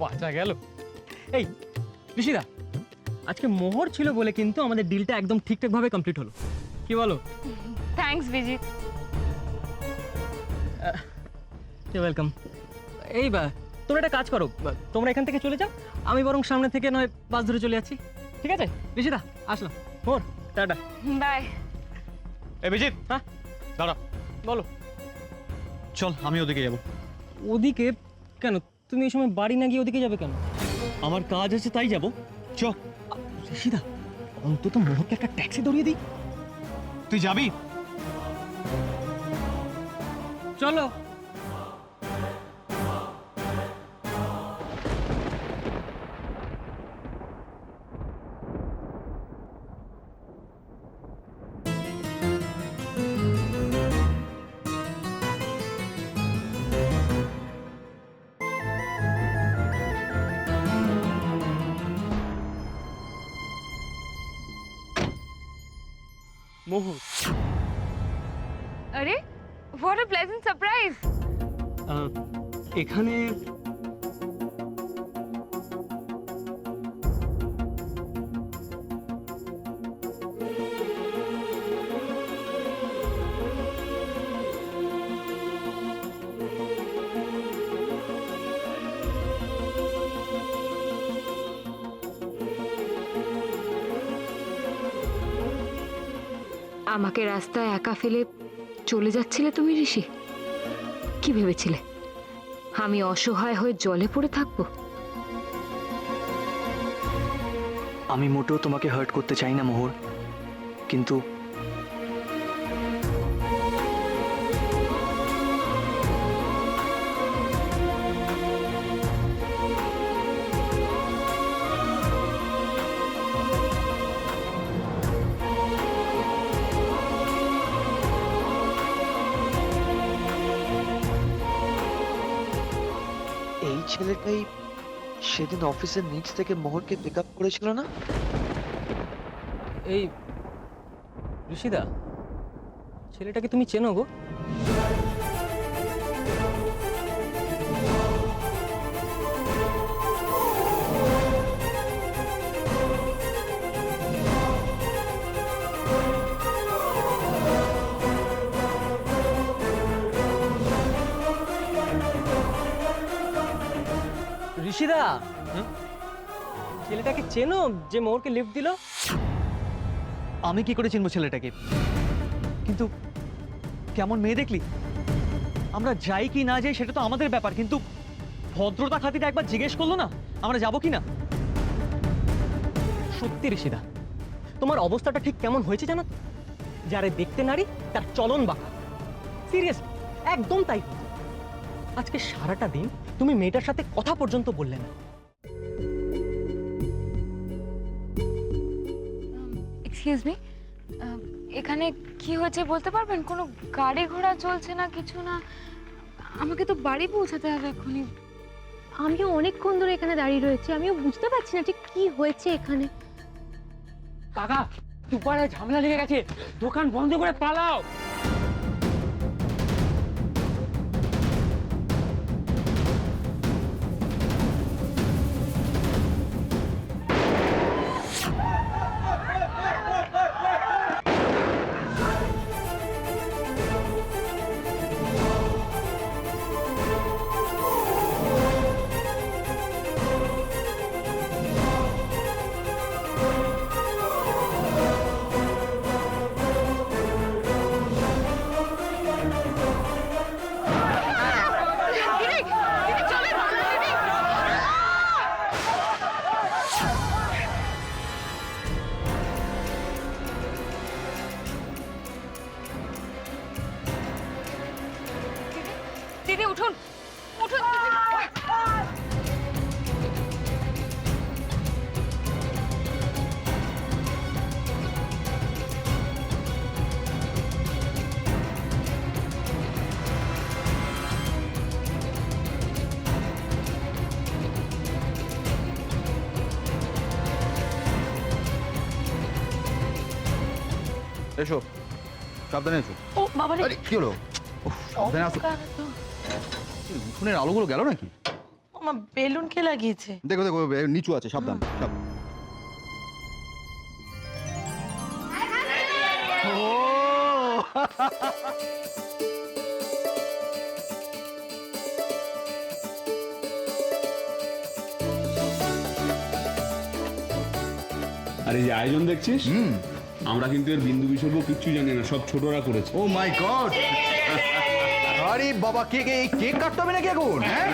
বাঁচা গেল। এই ঋষিদা, আজকে মোহর ছিল বলে কিন্তু আমাদের ডিলটা একদম ঠিকঠাক ভাবে কমপ্লিট হলো, কি বলো? থ্যাঙ্কস বিজিৎ। ওয়েলকাম। এই তোমরা একটা কাজ করো, তোমরা এখান থেকে চলে যাও, আমি বরং সামনে থেকে নয় বাস ধরে চলে যাচ্ছি, ঠিক আছে? ঋষিদা আসলাম। মোর টাটা। বাই। এ বিজিৎ, হ্যাঁ দাঁড়া। বলো। চল আমি ওদিকে যাব। ওদিকে কেন? তুমি এই সময় বাড়ি না গিয়ে ওদিকে যাবে কেন? আমার কাজ আছে তাই যাব। চ। ঋষিদা, অন্তত মোহরকে একটা ট্যাক্সি ধরিয়ে দিই। তুই যাবি? চলো। মোহর, আরে হোয়াট আ প্লেজেন্ট সারপ্রাইজ। এখানে আমাকে রাস্তায় একা ফেলে চলে যাচ্ছিলে তুমি ঋষি? কি ভেবেছিলে আমি অসহায় হয়ে জলে পড়ে থাকবো? আমি মোটেও তোমাকে হার্ট করতে চাই না মোহর, কিন্তু এই ছেলেটাই সেদিন অফিসের নিচ থেকে মোহরকে পিক আপ করেছিল না? এই ঋষিদা, ছেলেটাকে তুমি চেনো গো? ঋষিদা, ছেলেটাকে চেনো যে মোহরকে লিফট দিল? আমি কি করে চিনবো ছেলেটাকে? কিন্তু কেমন মেয়ে দেখলি? আমরা যাই কি না যাই সেটা তো আমাদের ব্যাপার, কিন্তু ভদ্রতা খাতিরে একবার জিজ্ঞেস করলো না আমরা যাবো কি না। সত্যি ঋষিদা, তোমার অবস্থাটা ঠিক কেমন হয়েছে জানো? যারে দেখতে নারী তার চলন বাঁকা। সিরিয়াসলি একদম তাই। আজকে সারাটা দিন তুমি মেয়েটার সাথে কথা পর্যন্ত বললে না। এক্সকিউজ মি, এখানে কি হয়েছে বলতে পারবেন? কোনো গাড়ি ঘোড়া চলছে না, কিছু না। আমাকে তো বাড়ি পৌঁছাতে হবে এক্ষুনি। আমিও অনেকক্ষণ ধরে এখানে দাঁড়িয়ে রয়েছি, আমিও বুঝতে পারছি না ঠিক কি হয়েছে এখানে। কাকা, দুপারে ঝামেলা লেগে গেছে, দোকান বন্ধ করে পালাও। দিদি উঠুন, উঠুন দিদি। এসো, সাবধানে এসো। ও বাবা রে, আরে কি হলো? সাবধানে আসো। উঠোনের আলোগুলো গেল নাকি? ও আমার বেলুন কে লাগিয়েছে? দেখো দেখো নিচু আছে, সাবধান সাবধান। আর এই যে আয়োজন দেখছিস, আমরা কিন্তু এর বিন্দু বিসর্গ কিচ্ছু জানি না, সব ছোটরা করেছে। ও মাই গড! আরে বাবা, কেক কাটতে হবে নাকি এখন? হ্যাঁ,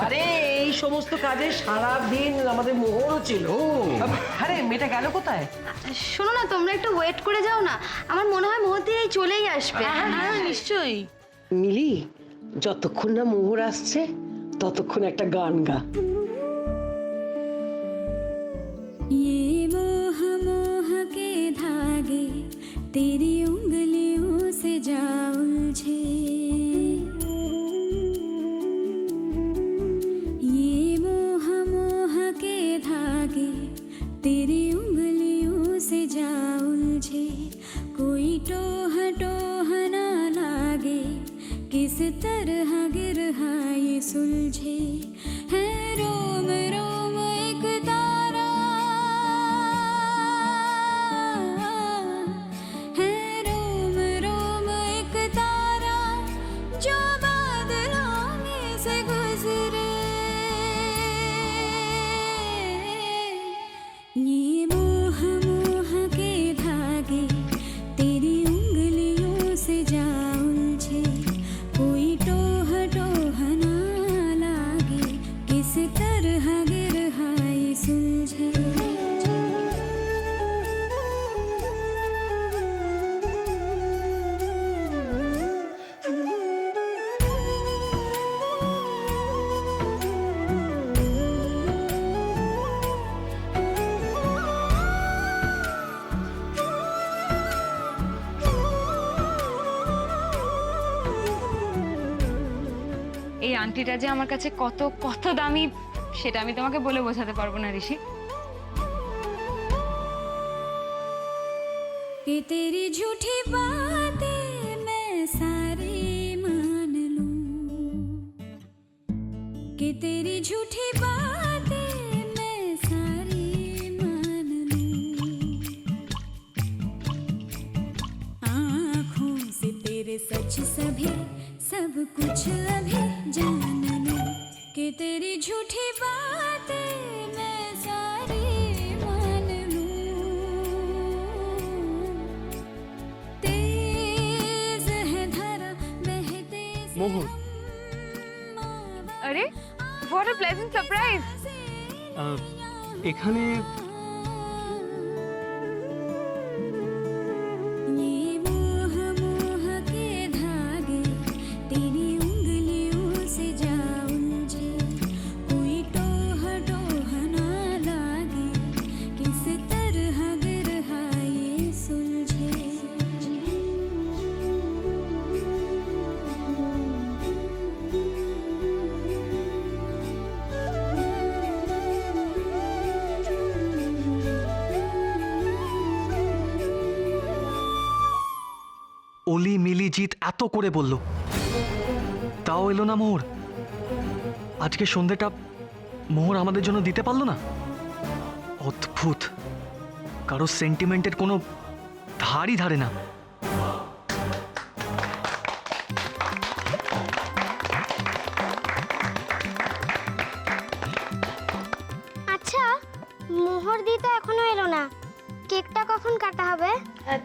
আরে এই সমস্ত কাজে সারা দিন আমাদের মোহরও ছিল। আরে মেয়েটা গেল কোথায়? শোনো না, তোমরা একটু ওয়েট করে যাও না, আমার মনে হয় মুহূর্তে এই চলেই আসবে। হ্যাঁ নিশ্চয়ই। মিলি, যতক্ষণ না মোহর আসছে ততক্ষণ একটা গান গা। ये मोह मोह के धागे तेरी उंगलियों से जा उलझे, ये मोह मोह के धागे तेरी उंगलियों से जा उलझे, कोई टोह टोह ना लागे, किस तरह गिरहा ये सुलझे, है रोम रोम एक तारा, है रोम रोम एक तारा जो बादलों में से गुजरे, ये मोह मोह के धागे तेरी उंगलियों से जा उलझे, कोई टोह टोह ना लागे, किस तरह गिरहा ये सुलझे। এই আংটিটা যে আমার কাছে কত কত দামি সেটা আমি তোমাকে বলে বোঝাতে পারবো না ঋষি। कि तेरी झूठी बातें मैं सारी मान लूं, कि तेरी झूठी बातें मैं सारी मान लूं, आँखों से तेरे सच सभी सब कुछ अभी जान लूं, कि तेरी झूठी बातें मैं सारी मान लूं, तेज है धारा बहते से মোহর, আরে হোয়াট আ প্লেজেন্ট সারপ্রাইজ। এখানে ये मोह मोह के धागे तेरी उंगलियों से जा उलझे, कोई टोह टोह ना लागे, किस तरह गिरहा ये सुलझे। অলি মিলি জিৎ এত করে বলল, তাও এলো না মোহর। আজকে সন্ধ্যেটা মোহর আমাদের জন্য দিতে পারলো না। অদ্ভুত, কারো সেন্টিমেন্টের কোনো ধারই ধারে না। আচ্ছা, মোহর দিতে এখনো এলো না, কেকটা কখন কাটা হবে?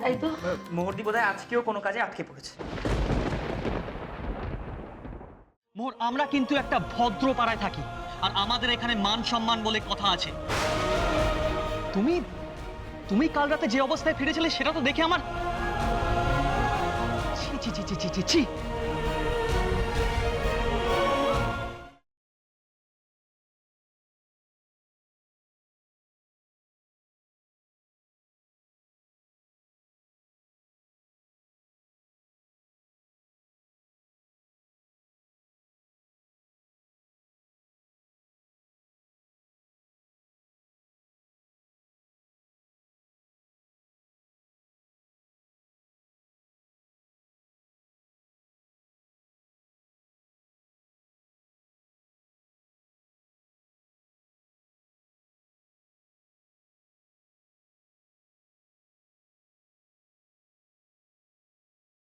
তাই তো। মোহরদি বোধহয় আজকেও কোনো কাজে আটকে পড়েছে। মোহর, আমরা কিন্তু একটা ভদ্র পাড়ায় থাকি, আর আমাদের এখানে মান সম্মান বলে কথা আছে। তুমি তুমি কাল রাতে যে অবস্থায় ফিরেছিলে সেটা তো দেখে আমার ছি ছি ছি ছি ছি ছি ছি